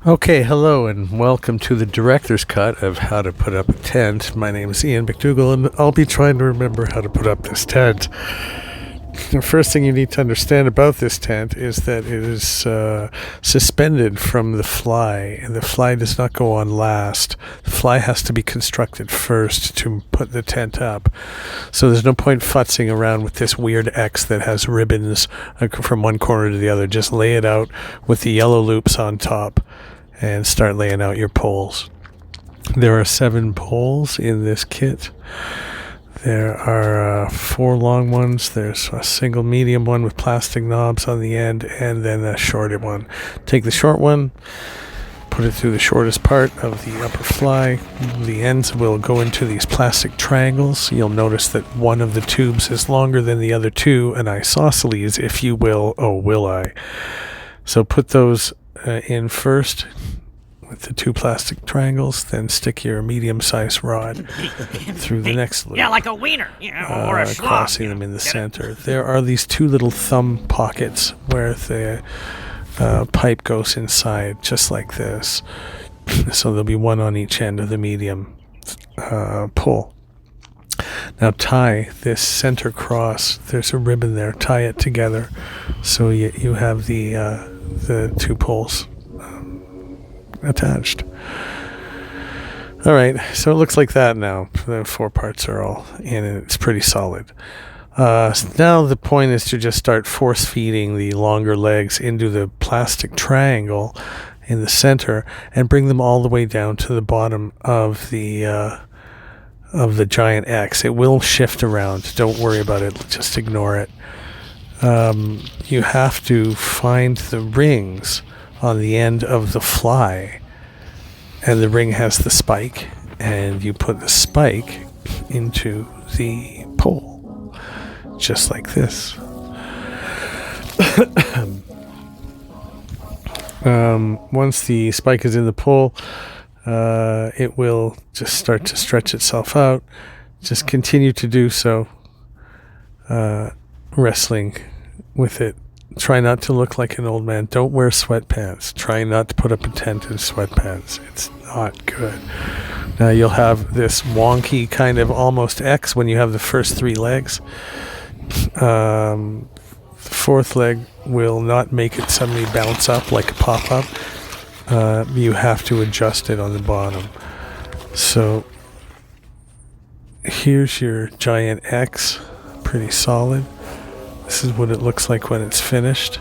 Okay, hello and welcome to the director's cut of how to put up a tent. My name is Ian McDougall and I'll be trying to remember how to put up this tent. The first thing you need to understand about this tent is that it is suspended from the fly, and the fly does not go on last. The fly has to be constructed first to put the tent up. So there's no point futzing around with this weird X that has ribbons from one corner to the other. Just lay it out with the yellow loops on top and start laying out your poles. There are 7 poles in this kit. There are 4 long ones. There's a single medium one with plastic knobs on the end, and then a shorter one. Take the short one, put it through the shortest part of the upper fly. The ends will go into these plastic triangles. You'll notice that one of the tubes is longer than the other 2, an isosceles, if you will. Oh, will I? So put those in first with the 2 plastic triangles, then stick your medium-sized rod through the next loop. Yeah, like a wiener, or a schlong. Crossing them in the center. There are these 2 little thumb pockets where the pipe goes inside, just like this. So there'll be one on each end of the medium pull. Now tie this center cross. There's a ribbon there. Tie it together so you have the 2 poles attached. All right, so it looks like that now. The 4 parts are all in, and it's pretty solid. Now the point is to just start force feeding the longer legs into the plastic triangle in the center and bring them all the way down to the bottom of the giant X. It will shift around. Don't worry about it. Just ignore it. You have to find the rings on the end of the fly, and the ring has the spike, and you put the spike into the pole, just like this. Once the spike is in the pole, it will just start to stretch itself out. Just continue to do so, wrestling with it. Try not to look like an old man. Don't wear sweatpants. Try not to put up a tent in sweatpants. It's not good. Now you'll have this wonky kind of almost X when you have the first 3 legs. The 4th leg will not make it suddenly bounce up like a pop-up. You have to adjust it on the bottom. So here's your giant X, pretty solid. This is what it looks like when it's finished.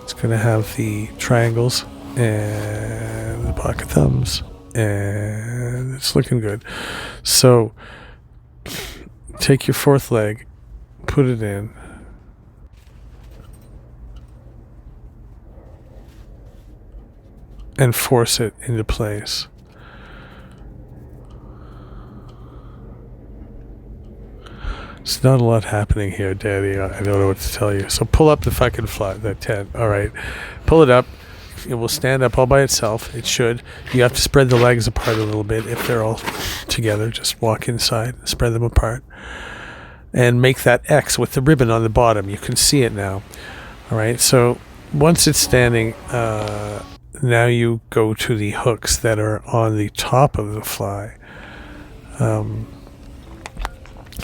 It's going to have the triangles and the pocket thumbs, and it's looking good. So take your 4th leg, put it in, and force it into place. There's not a lot happening here, Daddy. I don't know what to tell you. So pull up the fucking that tent. All right. Pull it up. It will stand up all by itself. It should. You have to spread the legs apart a little bit. If they're all together, just walk inside, spread them apart, and make that X with the ribbon on the bottom. You can see it now. All right. So once it's standing, now you go to the hooks that are on the top of the fly.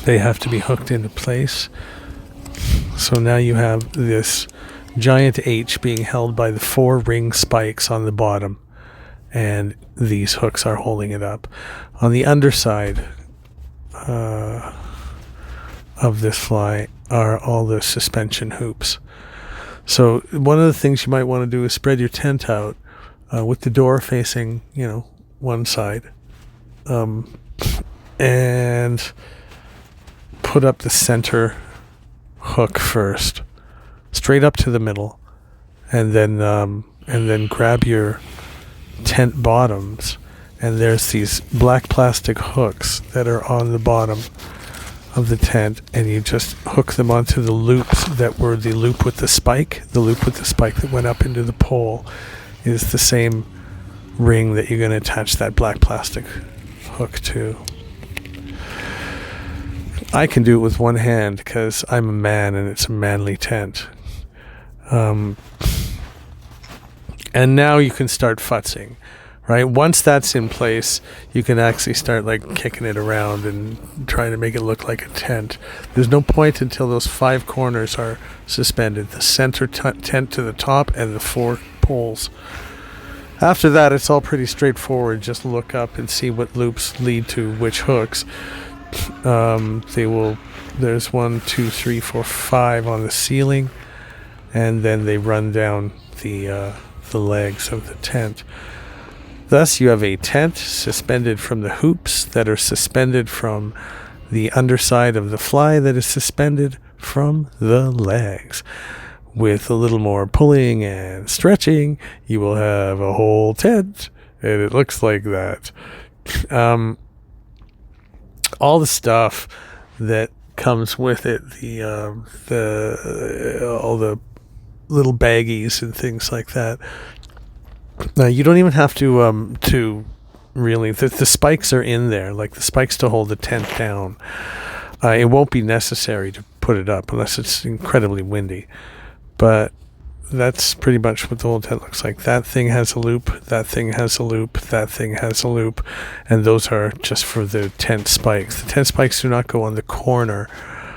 They have to be hooked into place. So now you have this giant H being held by the 4 ring spikes on the bottom, and these hooks are holding it up. On the underside of this fly are all the suspension hoops. So one of the things you might want to do is spread your tent out with the door facing, one side, and put up the center hook first, straight up to the middle, and then grab your tent bottoms, and there's these black plastic hooks that are on the bottom of the tent, and you just hook them onto the loops that were the loop with the spike. The loop with the spike that went up into the pole is the same ring that you're going to attach that black plastic hook to. I can do it with one hand because I'm a man and it's a manly tent. And now you can start futzing, right? Once that's in place, you can actually start like kicking it around and trying to make it look like a tent. There's no point until those 5 corners are suspended, the center tent to the top and the 4 poles. After that, it's all pretty straightforward. Just look up and see what loops lead to which hooks. There's 1, 2, 3, 4, 5 on the ceiling, and then they run down the legs of the tent. Thus, you have a tent suspended from the hoops that are suspended from the underside of the fly that is suspended from the legs. With a little more pulling and stretching, you will have a whole tent, and it looks like that. All the stuff that comes with it, all the little baggies and things like that. Now, you don't even have to really. The spikes are in there, like the spikes to hold the tent down. It won't be necessary to put it up unless it's incredibly windy. But that's pretty much what the whole tent looks like. That thing has a loop, that thing has a loop, that thing has a loop, and those are just for the tent spikes. The tent spikes do not go on the corner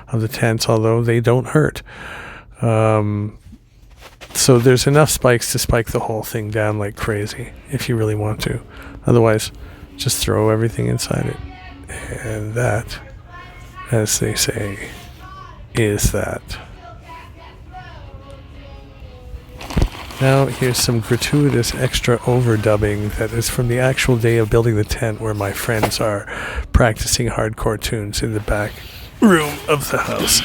of the tent, although they don't hurt. So there's enough spikes to spike the whole thing down like crazy if you really want to. Otherwise, just throw everything inside it. And that, as they say, is that. Now, here's some gratuitous extra overdubbing that is from the actual day of building the tent where my friends are practicing hardcore tunes in the back room of the house.